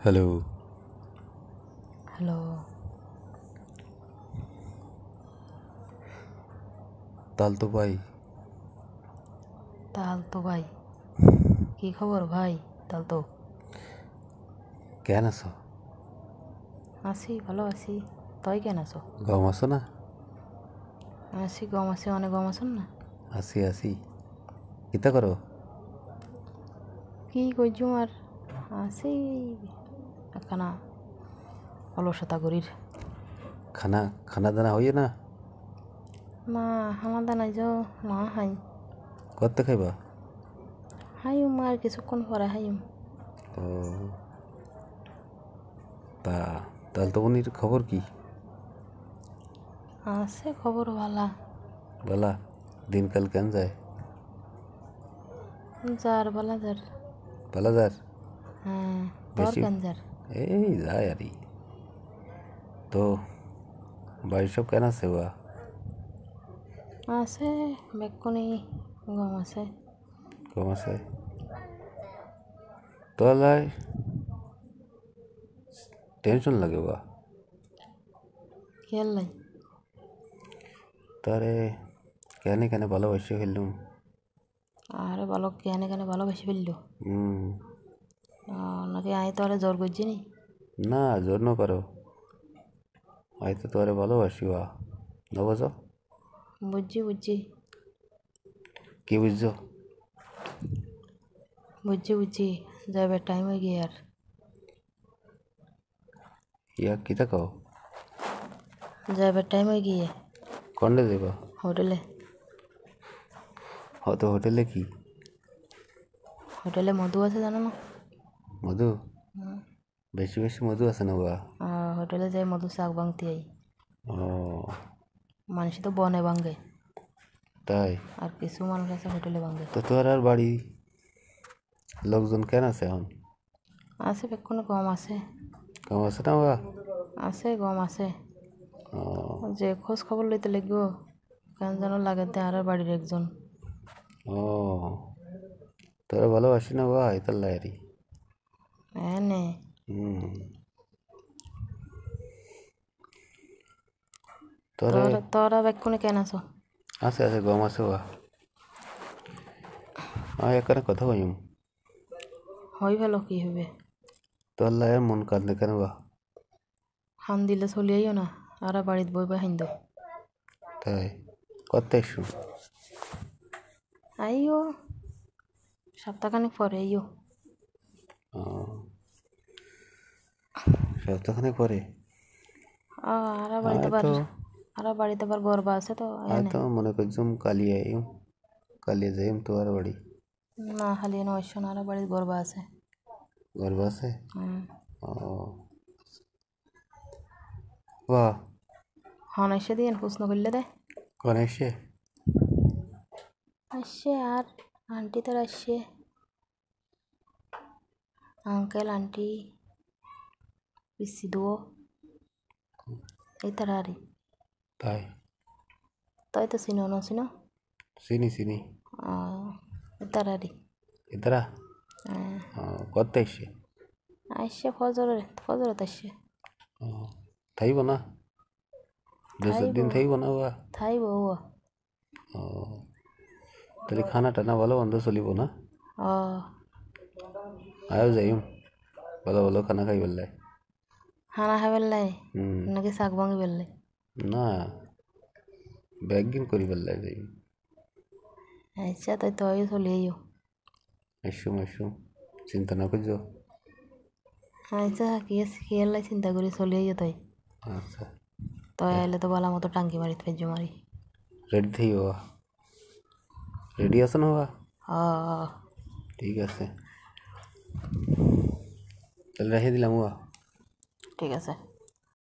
Hello. Hello. তাল তো ভাই। তাল তো ভাই, কি খবর ভাই? তাল তো কেন আছো? আছি, ভালো আছি। তুই কেন আছো? গম আছো না? আছি, গম আছে, অনেক গম আছেন না? আছি আছি। কিতা করো? কি করছু আর আছি একখানা অলসতা করির। খানা খানা দানা হইয়ে না? না, আমার দানাই যাও না হাই করতে খাইবা? হাইম আর কিছুক্ষণ পরে হাইম। ও তা তাল তো উনির খবর কি? আছে খবর ভালা। বলা দিনকাল কেন যায়? যার বালা যার। বলা যার হ্যাঁ, তোর বেশি কেন যার? এই যায় আরই। তো বাড়ির সব কেন আছে ওয়া? আছে বেকুনি গম আছে। কম আছে তোলাই টেনশন লাগে ওয়া। খেয়াল নাই। তারে কেন কেন ভালোবাসে ফেললুম। আরে ভালো কেনে কেনে ভালোবেসে ফেললো হুম। নাকি আই তোরে জোর করছি নি? না জোর ন করো, আই তো তোরে ভালোবাসি ওয়া। না বুঝো? বুঝছি বুঝছি কি বুঝছো? বুঝছি বুঝছি যাবে টাইম হয়ে গিয়ে আর ইয়া কিতা কও? যাবে টাইম হয়ে গিয়ে কন্ডে যাবা? হোটেলে। হয়তো হোটেলে কি? হোটেলে মধু আছে জানো না? মধু? বেশি বেশি মধু আছে না বা? হোটেলে যাই মধু শাক ভাঙতে আই। ও মানুষ তো বনে ভাঙে, তাই? আর কিছু মানুষ আছে হোটেলে ভাঙে। তো তোর আর বাড়ি লোকজন কেন আছে এখন? আছে বেক্ষণ গম আছে। কম আছে না বা? আছে গম আছে। ও যে খোঁজ খবর লইতে লাগবো কেন যেন লাগে আর বাড়ির একজন। ও তোরা ভালোবাসি না বা এতার লাইরি? নে হুম। তোরে তোরা তোরা বেক্ষণে কেন আছো? আছে আছে গম আছে বা। এখানে কথা কইম। হই ভালো কি হবে? তোর লাইয়ের মন কাঁদলে কেন বা? হান দিলে চলিয়াইও না, আর বাড়িত বই বা হাইন্দ। তাই করতে এসু? আইও সপ্তাহখানিক পরে আইও। ও সপ্তাহখানেক পরে? আর বাড়িতে বার তো আর বাড়িতে বার গরবা আছে তো এনে। তো মনে করছুম কালিয়া আইম, কালিয়া যাইম তোর বাড়ি। না খালি এনে অবশ্য না, আর বাড়িতে গরবা আছে। গর্ব আছে? হুম। ও বাহ। হন এসে দিয়ে প্রশ্ন করলে দে কোন এসে? আসছে আর আন্টি তার আসছে, আঙ্কেল আন্টি পিসি দুও এই তারা আরই। তাই? তাই তো চিনো না চিনো? চিনি চিনি। এই তারা আরই। ইতারা করতে এসে? আসছে ফজরত আসছে। ও থাইব না? দু চার থাইব দিন থাইব না বা? থাইব ও। ও তাহলে খানা টানা ভালো বন্ধ চলিব না? আয়ও যাইম, ভালো ভালো খানা খাই পেলাই। খানা খাই পেলাই নাকি শাক ভাঙি পেলাই? না ব্যাগিন করি পেলাই যাইম। আচ্ছা তাই তুই চলে আইও। এসুম এসুম, চিন্তা না করছো। আচ্ছা কি খেয়াল চিন্তা করি চলে আইও তুই। আচ্ছা তুই আইলে তো ভালো মতো টাঙ্কি মারি ফেলছো মারি। রেডি থাই বা? রেডি আছে না বা? হ ঠিক আছে তাহলে রেখে দিলাম বা। ঠিক আছে।